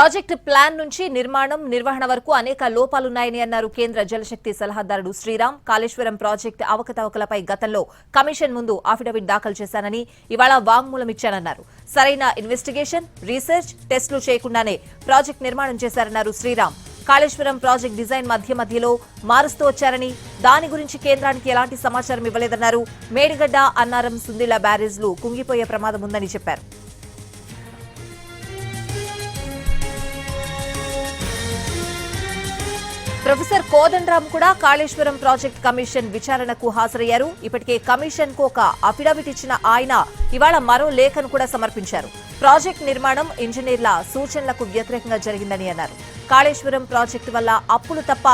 Project plan నుంచి నిర్మాణం నిర్వహణ వరకు అనేక లోపాలున్నాయని అన్నారు కేంద్ర జలశక్తి సలహాదారుడు శ్రీరామ్. కాళేశ్వరం ప్రాజెక్టు అవకతవకలపై గతంలో కమిషన్ ముందు అఫిడవిట్ దాఖలు చేశానని, ఇవాళ వాంగ్మూలం ఇచ్చానన్నారు. సరైన ఇన్వెస్టిగేషన్, రీసెర్చ్, టెస్టులు చేయకుండానే ప్రాజెక్టు నిర్మాణం చేశారన్నారు శ్రీరామ్. కాళేశ్వరం ప్రాజెక్టు డిజైన్ మధ్యలో మారుస్తూ వచ్చారని, దాని గురించి కేంద్రానికి ఎలాంటి సమాచారం ఇవ్వలేదన్నారు. మేడిగడ్డ, అన్నారం, సుందిళ్ల బ్యారేజ్లు కుంగిపోయే ప్రమాదం ఉందని చెప్పారు. ప్రొఫెసర్ కోదండరామ్ కూడా కాళేశ్వరం ప్రాజెక్టు కమిషన్ విచారణకు హాజరయ్యారు. ఇప్పటికే కమిషన్ కు ఒక అఫిడవిట్ ఇచ్చిన ఆయన ఇవాళ మరో లేఖను కూడా సమర్పించారు. ప్రాజెక్టు నిర్మాణం ఇంజనీర్ల సూచనలకు వ్యతిరేకంగా జరిగిందని అన్నారు. కాళేశ్వరం ప్రాజెక్టు వల్ల అప్పులు తప్ప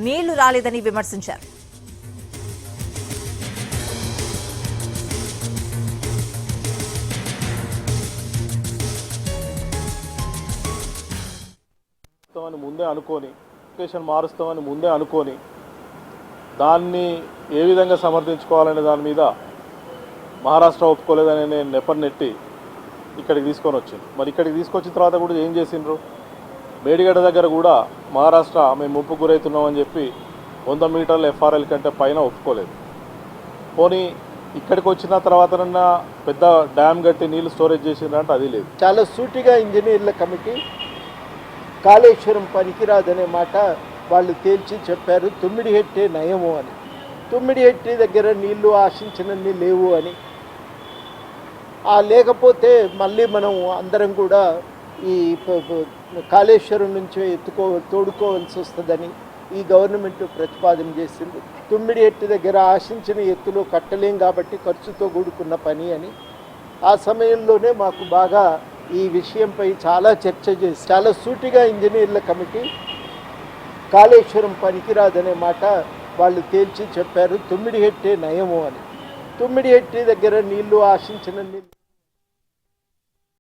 నీళ్లు రాలేదని విమర్శించారు. మారుస్తామని ముందే అనుకొని దాన్ని ఏ విధంగా సమర్థించుకోవాలనే దాని మీద మహారాష్ట్ర ఒప్పుకోలేదని నెపం నెట్టి ఇక్కడికి తీసుకొని వచ్చింది. మరి ఇక్కడికి తీసుకొచ్చిన తర్వాత కూడా ఏం చేసిండ్రు? మేడిగడ్డ దగ్గర కూడా మహారాష్ట్ర మేము ముప్పు గురవుతున్నామని చెప్పి 100 మీటర్ల ఎఫ్ఆర్ఎల్ కంటే పైన ఒప్పుకోలేదు. పోనీ ఇక్కడికి వచ్చిన తర్వాతనన్నా పెద్ద డ్యామ్ కట్టి నీళ్లు స్టోరేజ్ చేసిండ్రంటే అది లేదు. చాలా సూటిగా ఇంజనీర్ల కమిటీ కాళేశ్వరం పనికిరాదనే మాట వాళ్ళు తేల్చి చెప్పారు. తుమ్మిడిహెట్టే నయము అని, తుమ్మిడిహెట్టి దగ్గర నీళ్లు ఆశించినన్ని లేవు అని. లేకపోతే మళ్ళీ మనం అందరం కూడా ఈ కాళేశ్వరం నుంచి తోడుకోవాల్సి వస్తుందని ఈ గవర్నమెంట్ ప్రతిపాదన చేసింది. తుమ్మిడిహెట్టి దగ్గర ఆశించిన ఎత్తులో కట్టలేం కాబట్టి ఖర్చుతో కూడుకున్న పని అని. ఆ సమయంలోనే మాకు బాగా ఈ విషయంపై చాలా చర్చ చేసి చాలా సూటిగా ఇంజనీర్ల కమిటీ కాళేశ్వరం పనికిరాదనే మాట వాళ్ళు తేల్చి చెప్పారు. తుమ్మిడిహెట్టే నయము అని, తుమ్మిడిహెట్టి దగ్గర నీళ్లు ఆశించిన